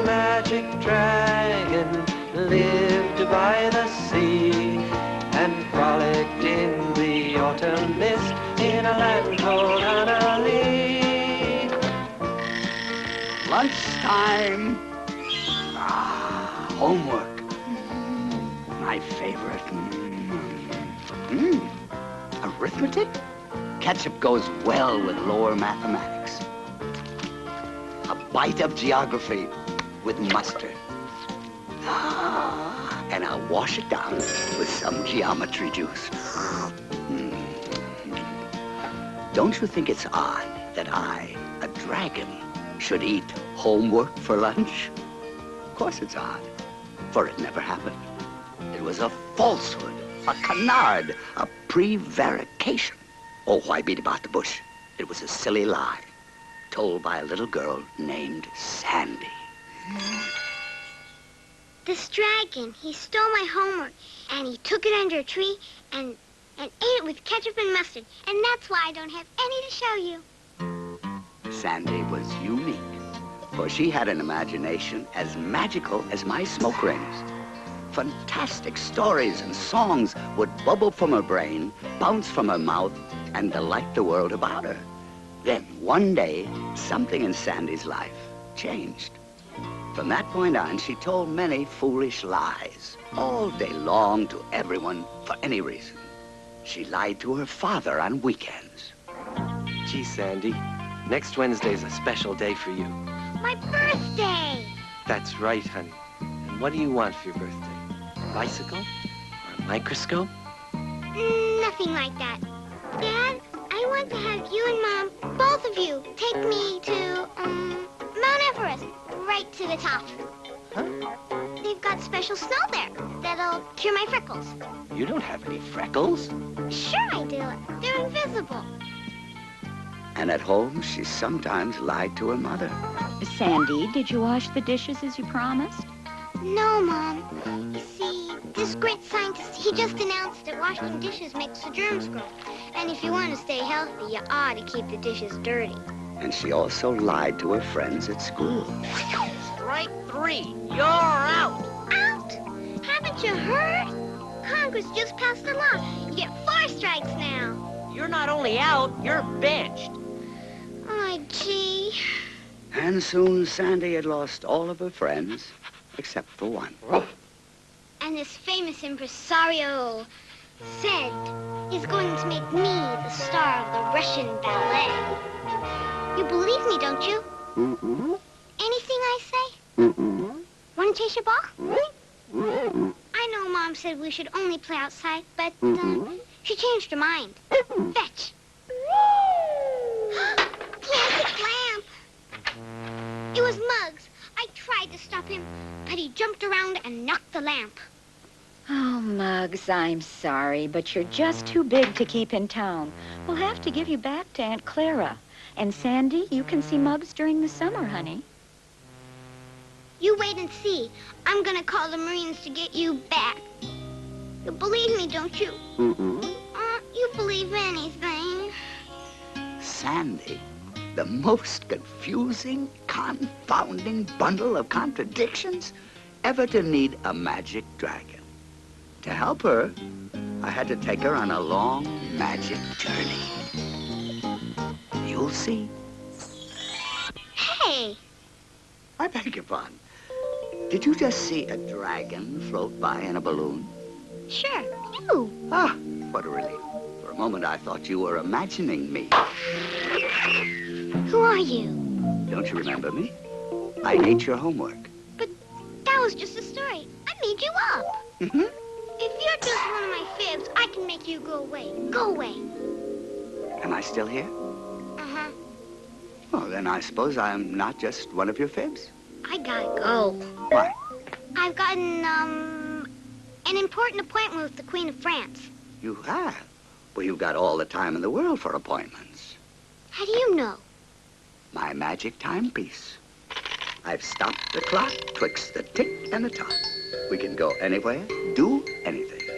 magic dragon lived by the sea and frolicked in the autumn mist in a land called Annalee. Lunchtime. Homework. My favorite. Arithmetic? Ketchup goes well with lower mathematics. A bite of geography with mustard. And I'll wash it down with some geometry juice. Don't you think it's odd that I, a dragon, should eat homework for lunch? Of course it's odd, for it never happened. It was a falsehood, a canard, a prevarication. Oh, why beat about the bush? It was a silly lie, told by a little girl named Sandy. This dragon, he stole my homework, and he took it under a tree and ate it with ketchup and mustard. And that's why I don't have any to show you. Sandy was unique, for she had an imagination as magical as my smoke rings. Fantastic stories and songs would bubble from her brain, bounce from her mouth, and delight the world about her. Then, one day, something in Sandy's life changed. From that point on, she told many foolish lies, all day long to everyone for any reason. She lied to her father on weekends. Gee, Sandy, next Wednesday's a special day for you. My birthday! That's right, honey. And what do you want for your birthday? A bicycle? Or a microscope? Nothing like that. Dad, I want to have you and Mom, both of you, take me to, Mount Everest, right to the top. Huh? They've got special snow there that'll cure my freckles. You don't have any freckles. Sure I do. They're invisible. And at home, she sometimes lied to her mother. Sandy, did you wash the dishes as you promised? No, Mom. You see, this great scientist, he just announced that washing dishes makes the germs grow. And if you want to stay healthy, you ought to keep the dishes dirty. And she also lied to her friends at school. Strike 3. You're out. Out? Haven't you heard? Congress just passed a law. You get 4 strikes now. You're not only out, you're benched. Oh, gee. And soon Sandy had lost all of her friends, except for one. And this famous impresario said he's going to make me the star of the Russian ballet. You believe me, don't you? Mm-mm. Anything I say? Mm-mm. Want to chase your ball? I know Mom said we should only play outside, but she changed her mind. Fetch. Plastic lamp. It was Muggs. I tried to stop him, but he jumped around and knocked the lamp. Oh, Muggs, I'm sorry, but you're just too big to keep in town. We'll have to give you back to Aunt Clara. And Sandy, you can see Muggs during the summer, honey. You wait and see. I'm gonna call the Marines to get you back. You believe me, don't you? You believe anything. Sandy, the most confusing, confounding bundle of contradictions ever to need a magic dragon. To help her, I had to take her on a long magic journey. You'll see. Hey! I beg your pardon. Did you just see a dragon float by in a balloon? Sure, you. Ah, what a relief. For a moment, I thought you were imagining me. Who are you? Don't you remember me? I ate your homework. But that was just a story. I made you up. If you're just one of my fibs, I can make you go away. Go away. Am I still here? Uh-huh. Well, then I suppose I'm not just one of your fibs. I gotta go. Why? I've gotten, an important appointment with the Queen of France. You have? Well, you've got all the time in the world for appointments. How do you know? My magic timepiece. I've stopped the clock twixt the tick and the tock. We can go anywhere, do anything.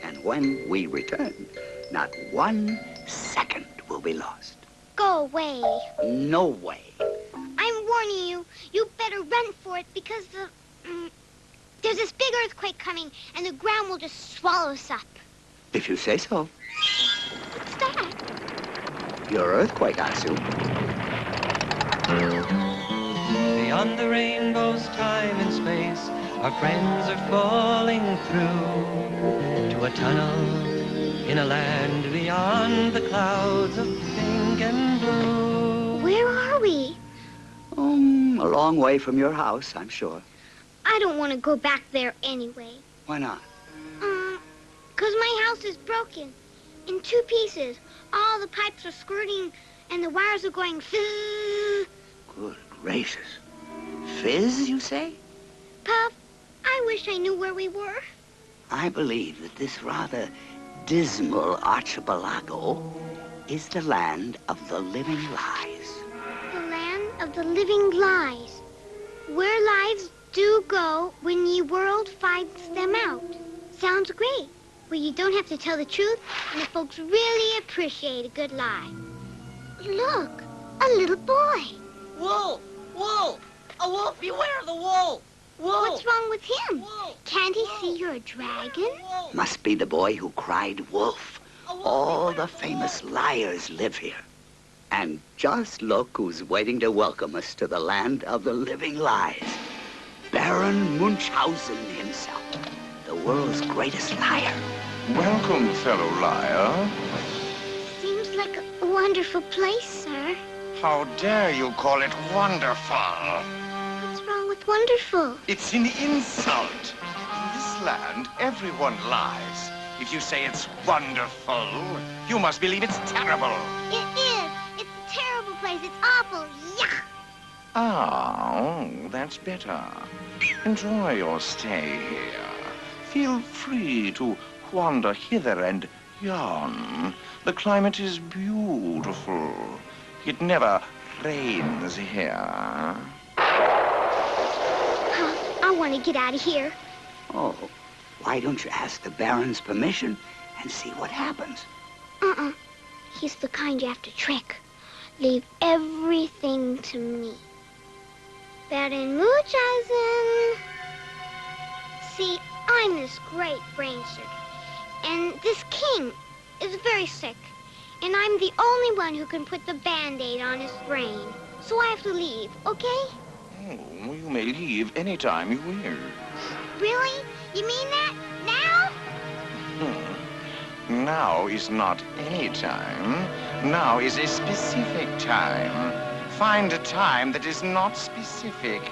And when we return, not 1 second will be lost. Go away. No way. I'm warning warning you. You better run for it because there's this big earthquake coming and the ground will just swallow us up. If you say so. What's that? Your earthquake, I assume. Beyond the rainbow's time and space, our friends are falling through to a tunnel in a land beyond the clouds of pink and blue. Where are we? A long way from your house, I'm sure. I don't want to go back there anyway. Why not? 'Cause my house is broken in 2 pieces. All the pipes are squirting and the wires are going fizz. Good gracious. Fizz, you say? Puff, I wish I knew where we were. I believe that this rather dismal archipelago is the land of the living lies. The land of the living lies. Where lives do go when ye world finds them out. Sounds great. Where you don't have to tell the truth and the folks really appreciate a good lie. Look, a little boy. Wolf! Wolf! A wolf! Beware the wolf! Wolf! What's wrong with him? Wolf! Can't he see you're a dragon? Wolf! Must be the boy who cried wolf. All the famous liars live here. And just look who's waiting to welcome us to the land of the living lies. Baron Munchausen himself, the world's greatest liar. Welcome, fellow liar. Seems like a wonderful place, sir. How dare you call it wonderful? What's wrong with wonderful? It's an insult. In this land, everyone lies. If you say it's wonderful, you must believe it's terrible. It is. It's a terrible place. It's awful. Yuck. Oh, that's better. Enjoy your stay here. Feel free to wander hither and yon. The climate is beautiful. It never rains here. I want to get out of here. Oh, why don't you ask the Baron's permission and see what happens? He's the kind you have to trick. Leave everything to me. Baron Munchausen. See, I'm this great brain surgeon. And this king is very sick. And I'm the only one who can put the Band-Aid on his brain. So I have to leave, okay? Oh, you may leave anytime you wish. Really? You mean that? Now? Now is not any time. Now is a specific time. Find a time that is not specific,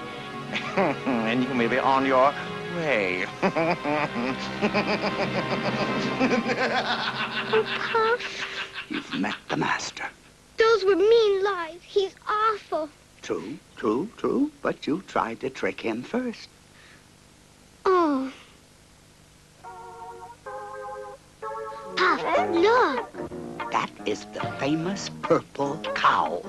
and you may be on your way. Oh, Puff. You've met the master. Those were mean lies. He's awful. True, true, true. But you tried to trick him first. Oh. Puff, look. That is the famous purple cow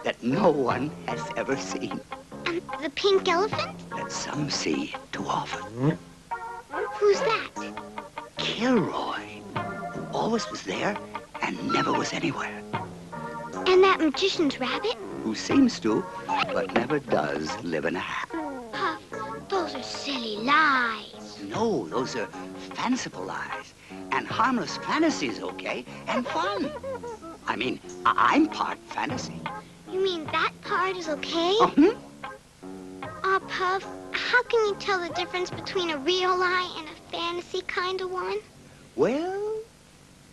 that no one has ever seen. And the pink elephant? That some see too often. Who's that? Kilroy, who always was there and never was anywhere. And that magician's rabbit? Who seems to, but never does, live in a hat. Puff, those are silly lies. No, those are fanciful lies. And harmless fantasies, okay? And fun. I mean, I'm part fantasy. You mean that part is okay? Uh-huh. Aw, Puff, how can you tell the difference between a real lie and a fantasy kind of one? Well,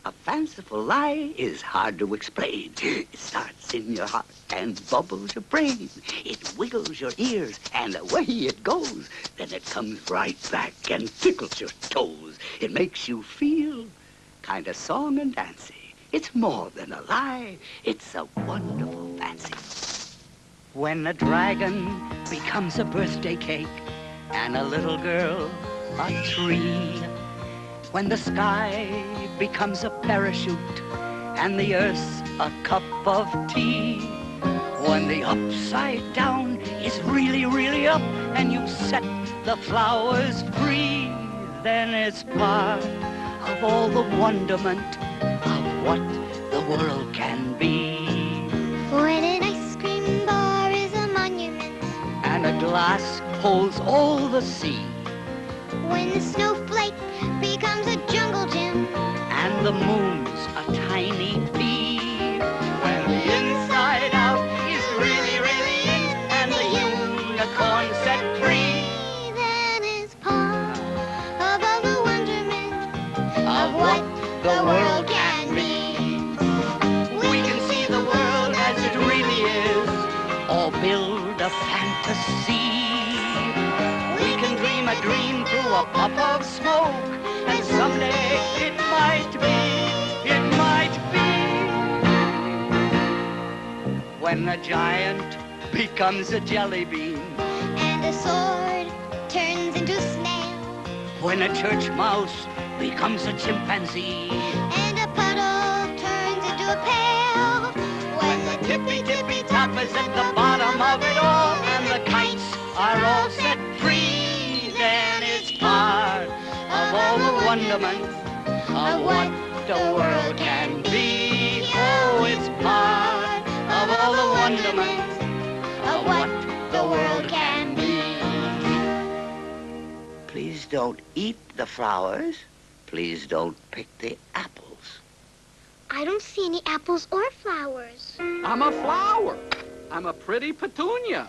a fanciful lie is hard to explain. It starts in your heart and bubbles your brain. It wiggles your ears and away it goes. Then it comes right back and tickles your toes. It makes you feel kind of song and dancy. It's more than a lie. It's a wonderful fancy. When a dragon becomes a birthday cake and a little girl a tree. When the sky becomes a parachute and the earth's a cup of tea. When the upside down is really, really up and you set the flowers free, then it's part of all the wonderment of what the world can be. When an ice cream bar is a monument glass holds all the sea. When the snowflake becomes a jungle gym. And the moon's a tiny bee. When the inside out is really, really in, and the unicorn set free. That is part of all the wonderment of what the world can be. We can see the world as it really is, or build a fantasy. We can dream a dream through a puff of smoke, and someday it might be, it might be. When a giant becomes a jelly bean, And a sword turns into a snail. when a church mouse becomes a chimpanzee, And a puddle turns into a pail. When the tippy top is at the bottom of it all, and the kites are all set free, then it's part of all the wonderment of what the world can be. Oh, it's part of all the wonderment of what the world can be. Please don't eat the flowers. Please don't pick the apples. I don't see any apples or flowers. I'm a flower. I'm a pretty petunia.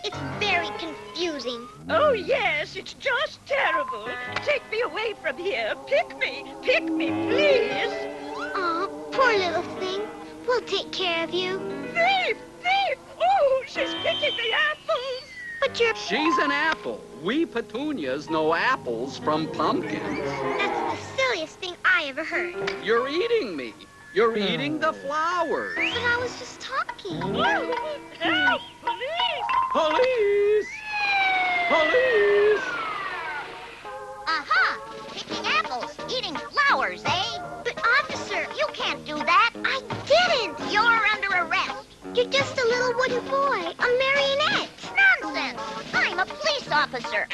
It's very confusing. Oh, yes, it's just terrible. Take me away from here. Pick me, please. Aw, poor little thing. We'll take care of you. Thief! Oh, she's picking the apples. But you're... She's an apple. We petunias know apples from pumpkins. That's the silliest thing I ever heard. You're eating me. You're eating the flowers. But I was just talking. Oh, help! Police! Police! Police! Aha! Picking apples, eating flowers, eh? But, officer, you can't do that. I didn't. You're under arrest. You're just a little wooden boy, a marionette. Nonsense. I'm a police officer.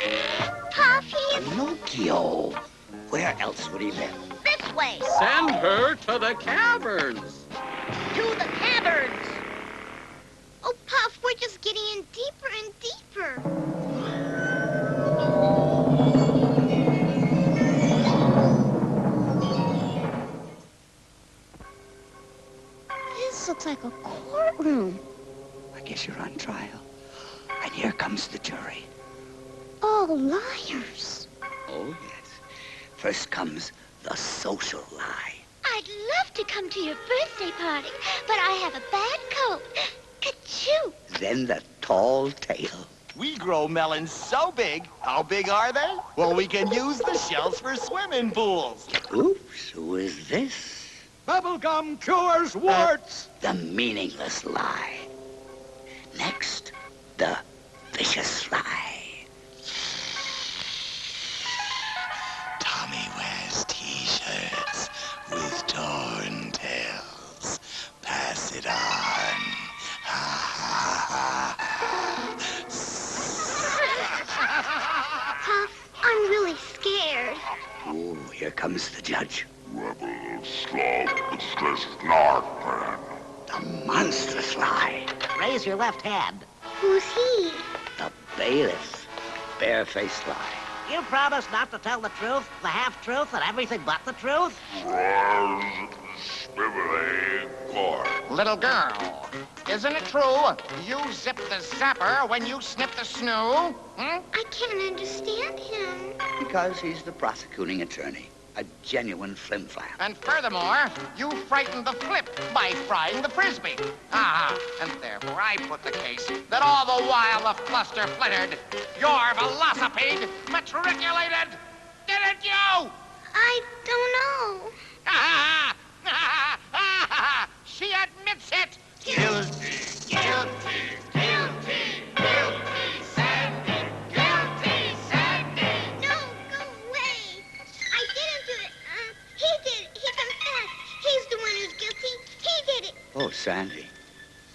Puff, he's Pinocchio. Where else would he live? this way. Send her to the caverns. To the caverns. Oh, Puff, we're just getting in deeper and deeper. This looks like a courtroom. I guess you're on trial. And here comes the jury. All liars. Oh, yes. First comes the social lie. I'd love to come to your birthday party, but I have a bad coat. Ka-choo! Then the tall tale. We grow melons so big. How big are they? Well, we can use the shells for swimming pools. Oops, who is this? Bubblegum cures warts. The meaningless lie. Next, the vicious lie. Tommy wears t-shirts with torn tails. Pass it on. Puff, I'm really scared. Ooh, here comes the judge. The monstrous lie. Raise your left hand. Who's he? The bailiff. Barefaced lie. You promise not to tell the truth, the half-truth, and everything but the truth? Little girl, isn't it true you zip the zapper when you snip the snoo? I can't understand him. Because he's the prosecuting attorney. A genuine flim-flam. And furthermore, you frightened the flip by frying the frisbee. Ah, and therefore I put the case that all the while the fluster flittered, your velocipede matriculated. Didn't you? I don't know. She admits it. Guilty, guilty, guilty, guilty, Sandy, guilty, Sandy. No, go away. I didn't do it. He did it. He confessed. He's the one who's guilty. He did it. Oh, Sandy.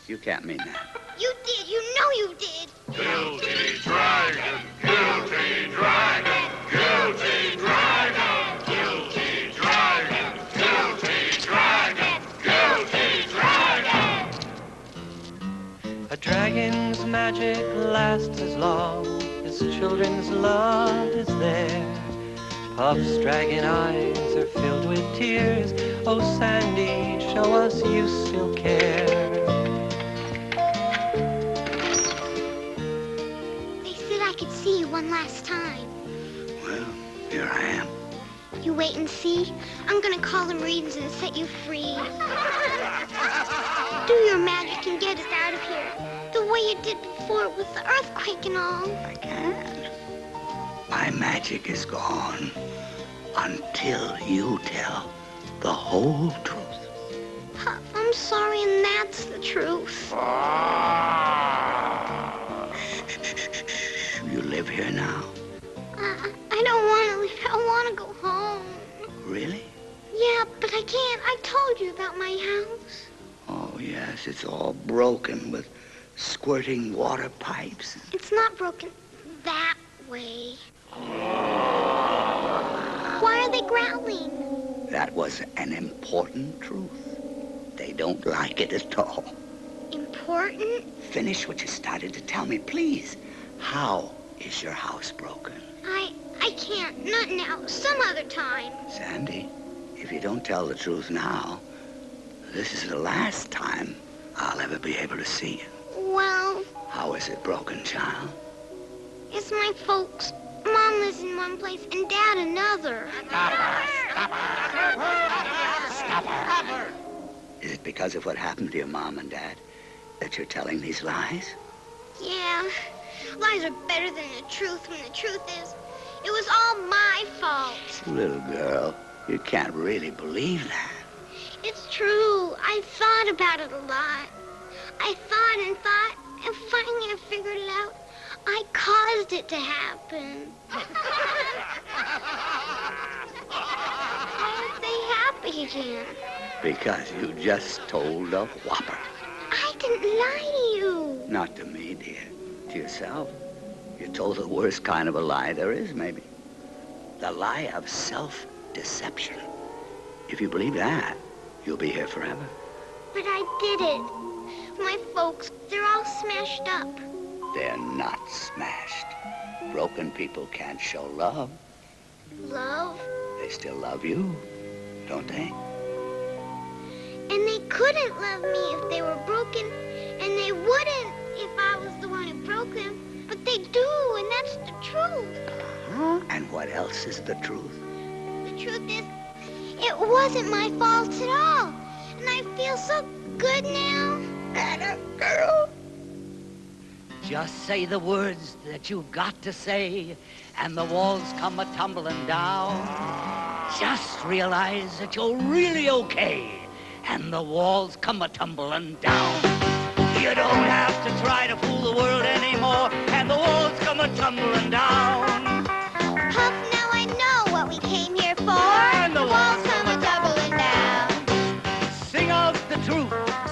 You can't mean that. You did. You know you did. Guilty dragon, guilty dragon, guilty dragon, guilty dragon, guilty dragon, guilty dragon. A dragon's mad magic lasts as long as children's love is there. Puff's dragon eyes are filled with tears. Oh, Sandy, show us you still care. They said I could see you one last time. Well, here I am. You wait and see. I'm gonna call them readings and set you free. Do your magic and get us out of here. The way you did before with the earthquake and all. I can. My magic is gone until you tell the whole truth. Puff, I'm sorry, and that's the truth. You live here now? I don't want to leave. I want to go home. Really? Yeah, but I can't. I told you about my house. Oh, yes, it's all broken with squirting water pipes. It's not broken that way. Why are they growling? That was an important truth. They don't like it at all. Important? Finish what you started to tell me, please. How is your house broken? I can't. Not now. Some other time. Sandy, if you don't tell the truth now, this is the last time I'll ever be able to see you. Well, How is it broken, child? it's my folks. Mom lives in one place and Dad another. Is it because of what happened to your mom and dad that you're telling these lies? Yeah, lies are better than the truth when the truth is, it was all my fault. Little girl, you can't really believe that. It's true. I thought about it a lot. I thought, and finally I figured it out. I caused it to happen. Why aren't they happy again? Because you just told a whopper. I didn't lie to you. Not to me, dear. To yourself. You told the worst kind of a lie there is, maybe. The lie of self-deception. If you believe that, you'll be here forever. But I did it. My folks, they're all smashed up. They're not smashed. Broken people can't show love. Love? They still love you, don't they? And they couldn't love me if they were broken, and they wouldn't if I was the one who broke them. But they do, and that's the truth. Huh? And what else is the truth? The truth is, it wasn't my fault at all. And I feel so good now. Anna, girl. Just say the words that you've got to say, and the walls come a-tumbling down. Just realize that you're really okay, and the walls come a-tumbling down. You don't have to try to fool the world anymore, and the walls come a-tumbling down. Puff, now I know what we came here for. And the walls come a-tumbling down. Sing out the truth,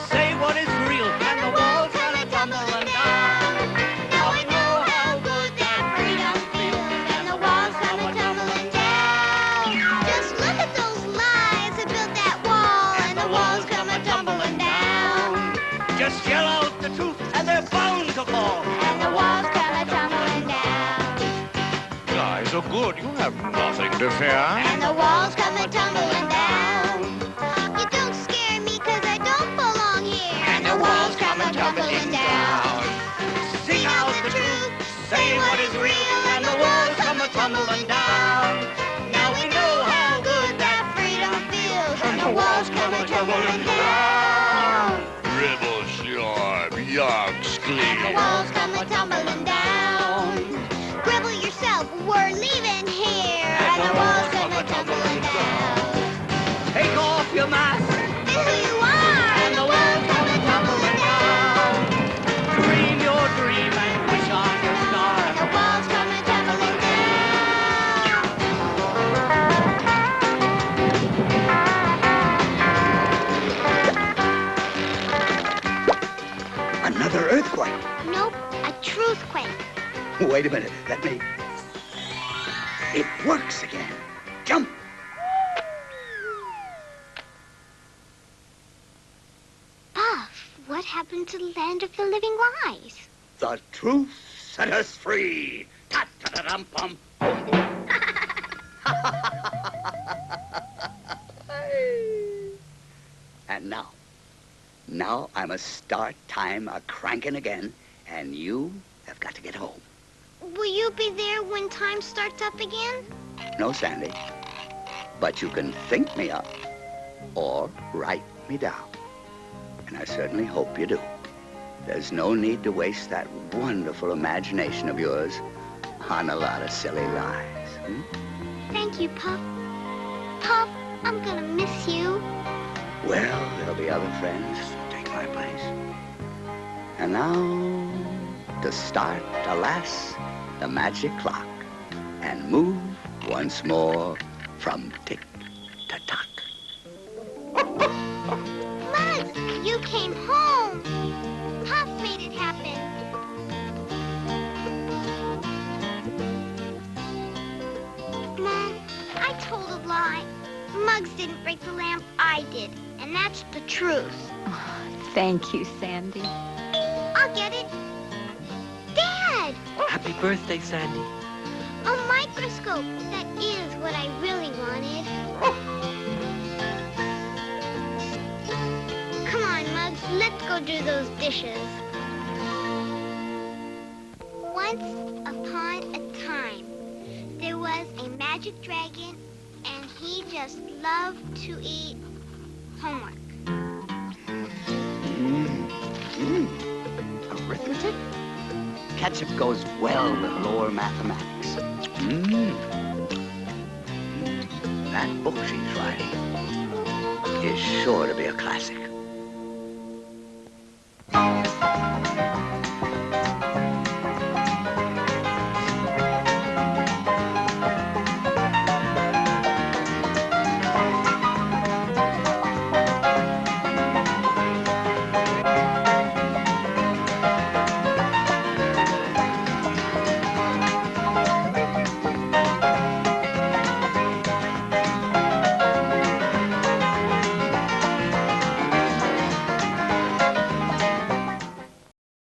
say what is real, and the walls come a-tumbling down. Now I know how good that freedom feels, and the walls come a-tumbling down. Just look at those lies that built that wall, and the walls come a-tumbling down. Just yell out the truth, and they're bound to fall. And the walls come a-tumbling down. Lies are good. You have nothing to fear. And the walls come a-tumbling down. You don't scare me 'cause I don't belong here. And the walls come a-tumbling down. Sing out the truth, say what is real, and the walls come a-tumbling down. Now we know how good that freedom feels, and the walls come a-tumbling down. Rebel sharp, young And the clean. walls come a-tumbling down. Gribble yourself, we're leaving here. And the walls come a-tumbling down. Take off your mask, And who you are. and the walls come a-tumbling down. Dream your dream and wish on your star. And the walls come a-tumbling down. Another earthquake. Nope, a truthquake. Wait a minute. Let me... It works again. Jump. Buff, what happened to the land of the living lies? The truth set us free. Ta-ta-da-dum-pum. And now I must start time a-cranking again, and you have got to get home. Will you be there when time starts up again? No, Sandy. But you can think me up or write me down. And I certainly hope you do. There's no need to waste that wonderful imagination of yours on a lot of silly lies. Thank you, Pup. Pup, I'm gonna miss you. Well, there'll be other friends to take my place. And now, to start, alas, the magic clock and move once more from tick to tock. Mugs, you came home. Puff made it happen. Mom, I told a lie. Mugs didn't break the lamp, I did. And that's the truth. Oh, thank you, Sandy. I'll get it. Dad! Happy birthday, Sandy. A microscope. That is what I really wanted. Come on, Mugs. Let's go do those dishes. Once upon a time, there was a magic dragon, and he just loved to eat homework. Arithmetic? Ketchup goes well with lower mathematics. That book she's writing is sure to be a classic.